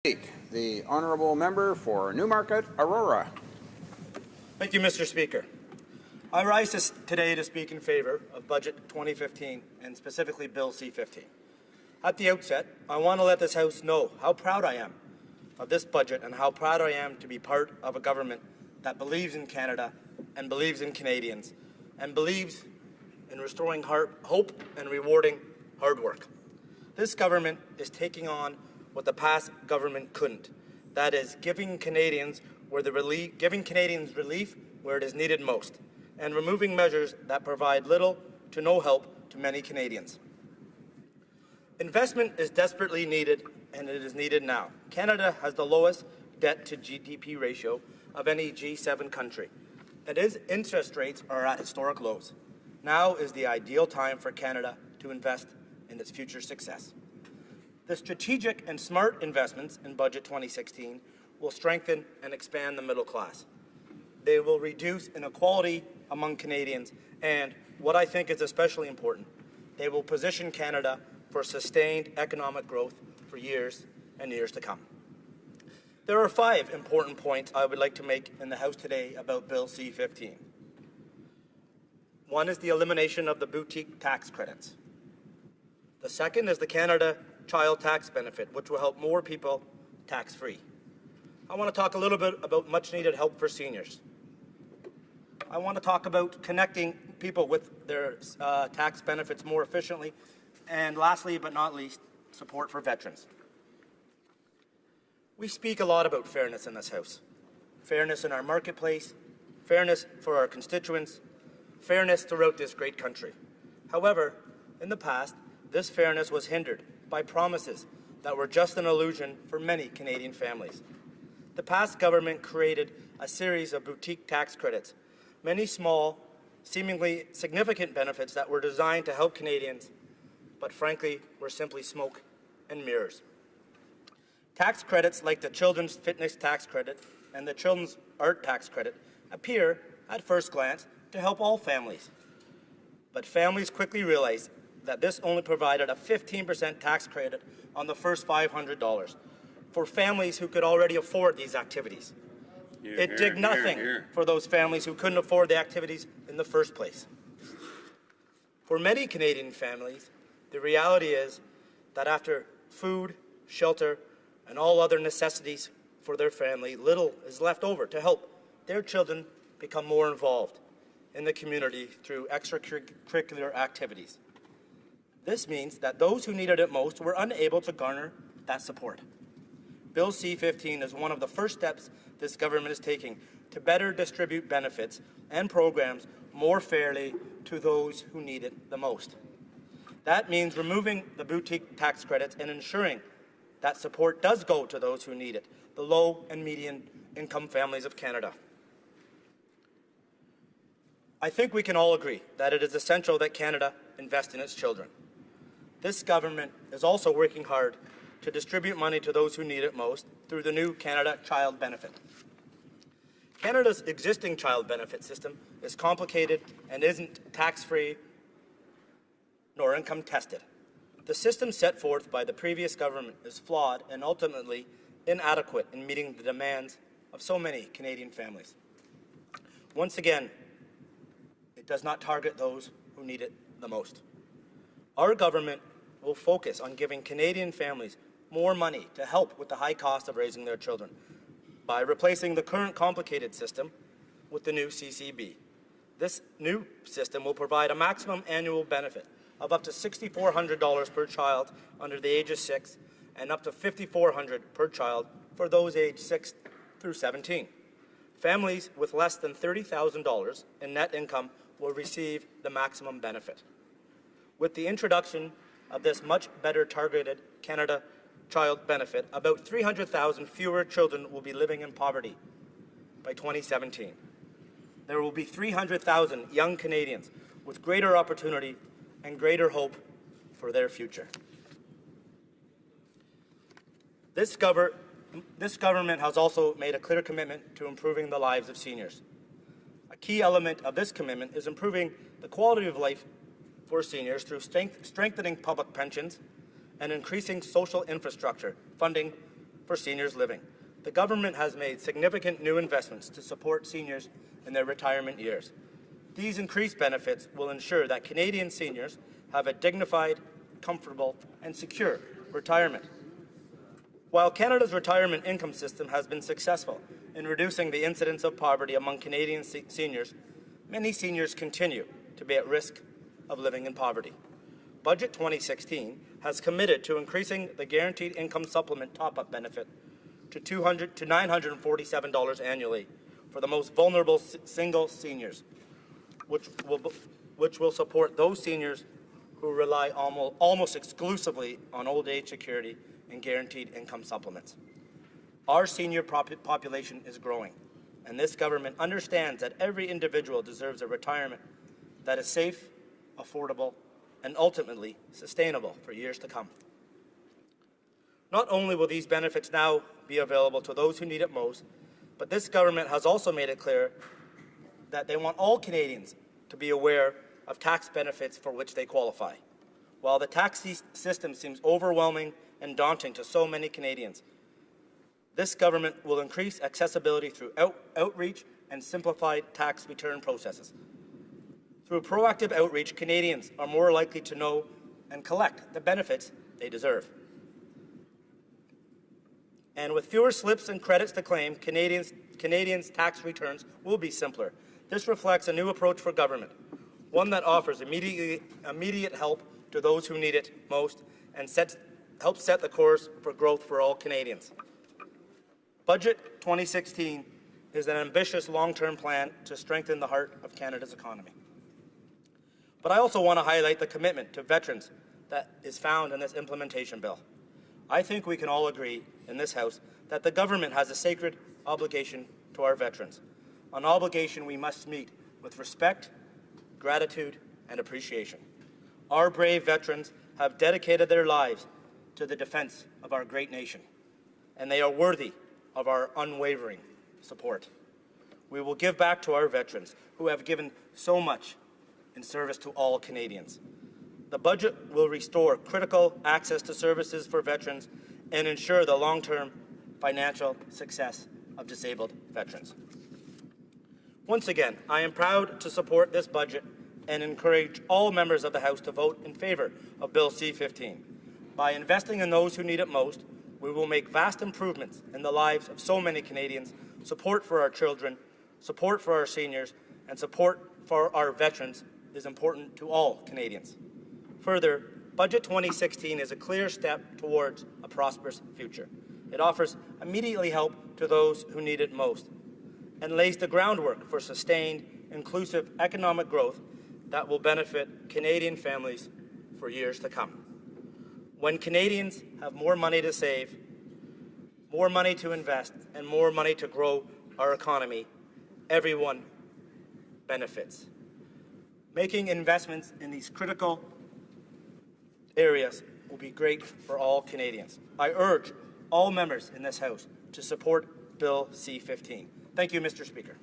The honourable member for Newmarket, Aurora. Thank you, Mr. Speaker. I rise today to speak in favour of Budget 2015 and specifically Bill C-15. At the outset, I want to let this House know how proud I am of this budget and how proud I am to be part of a government that believes in Canada and believes in Canadians and believes in restoring hope and rewarding hard work. This government is taking on what the past government couldn't. That is, giving Canadians relief where it is needed most, and removing measures that provide little to no help to many Canadians. Investment is desperately needed, and it is needed now. Canada has the lowest debt to GDP ratio of any G7 country, and its interest rates are at historic lows. Now is the ideal time for Canada to invest in its future success. The strategic and smart investments in Budget 2016 will strengthen and expand the middle class. They will reduce inequality among Canadians, and what I think is especially important, they will position Canada for sustained economic growth for years and years to come. There are 5 important points I would like to make in the House today about Bill C-15. One is the elimination of the boutique tax credits. The second is the Canada Child Tax Benefit, which will help more people tax-free. I want to talk a little bit about much-needed help for seniors. I want to talk about connecting people with their tax benefits more efficiently. And lastly, but not least, support for veterans. We speak a lot about fairness in this House. Fairness in our marketplace, fairness for our constituents, fairness throughout this great country. However, in the past, this fairness was hindered by promises that were just an illusion for many Canadian families. The past government created a series of boutique tax credits, many small, seemingly significant benefits that were designed to help Canadians, but frankly were simply smoke and mirrors. Tax credits like the Children's Fitness Tax Credit and the Children's Art Tax Credit appear, at first glance, to help all families. But families quickly realized that this only provided a 15% tax credit on the first $500 for families who could already afford these activities. It did nothing for those families who couldn't afford the activities in the first place. For many Canadian families, the reality is that after food, shelter, and all other necessities for their family, little is left over to help their children become more involved in the community through extracurricular activities. This means that those who needed it most were unable to garner that support. Bill C-15 is one of the first steps this government is taking to better distribute benefits and programs more fairly to those who need it the most. That means removing the boutique tax credits and ensuring that support does go to those who need it, the low and median income families of Canada. I think we can all agree that it is essential that Canada invest in its children. This government is also working hard to distribute money to those who need it most through the new Canada Child Benefit. Canada's existing child benefit system is complicated and isn't tax-free nor income tested. The system set forth by the previous government is flawed and ultimately inadequate in meeting the demands of so many Canadian families. Once again, it does not target those who need it the most. Our government will focus on giving Canadian families more money to help with the high cost of raising their children by replacing the current complicated system with the new CCB. This new system will provide a maximum annual benefit of up to $6,400 per child under the age of 6 and up to $5,400 per child for those aged 6 through 17. Families with less than $30,000 in net income will receive the maximum benefit. With the introduction of this much better targeted Canada Child Benefit, about 300,000 fewer children will be living in poverty by 2017. There will be 300,000 young Canadians with greater opportunity and greater hope for their future. This government has also made a clear commitment to improving the lives of seniors. A key element of this commitment is improving the quality of life for seniors through strengthening public pensions and increasing social infrastructure funding for seniors living. The government has made significant new investments to support seniors in their retirement years. These increased benefits will ensure that Canadian seniors have a dignified, comfortable, and secure retirement. While Canada's retirement income system has been successful in reducing the incidence of poverty among Canadian seniors, many seniors continue to be at risk of living in poverty. Budget 2016 has committed to increasing the Guaranteed Income Supplement top-up benefit to $947 annually for the most vulnerable single seniors, which will support those seniors who rely almost exclusively on old age security and guaranteed income supplements. Our senior population is growing, and this government understands that every individual deserves a retirement that is safe, affordable, and ultimately sustainable for years to come. Not only will these benefits now be available to those who need it most, but this government has also made it clear that they want all Canadians to be aware of tax benefits for which they qualify. While the tax system seems overwhelming and daunting to so many Canadians, this government will increase accessibility through outreach and simplified tax return processes. Through proactive outreach, Canadians are more likely to know and collect the benefits they deserve. And with fewer slips and credits to claim, Canadians' tax returns will be simpler. This reflects a new approach for government, one that offers immediate help to those who need it most and helps set the course for growth for all Canadians. Budget 2016 is an ambitious long-term plan to strengthen the heart of Canada's economy. But I also want to highlight the commitment to veterans that is found in this implementation bill. I think we can all agree in this House that the government has a sacred obligation to our veterans, an obligation we must meet with respect, gratitude, and appreciation. Our brave veterans have dedicated their lives to the defense of our great nation, and they are worthy of our unwavering support. We will give back to our veterans who have given so much in service to all Canadians. The budget will restore critical access to services for veterans and ensure the long-term financial success of disabled veterans. Once again, I am proud to support this budget and encourage all members of the House to vote in favour of Bill C-15. By investing in those who need it most, we will make vast improvements in the lives of so many Canadians, support for our children, support for our seniors, and support for our veterans is important to all Canadians. Further, Budget 2016 is a clear step towards a prosperous future. It offers immediately help to those who need it most and lays the groundwork for sustained, inclusive economic growth that will benefit Canadian families for years to come. When Canadians have more money to save, more money to invest, and more money to grow our economy, everyone benefits. Making investments in these critical areas will be great for all Canadians. I urge all members in this House to support Bill C-15. Thank you, Mr. Speaker.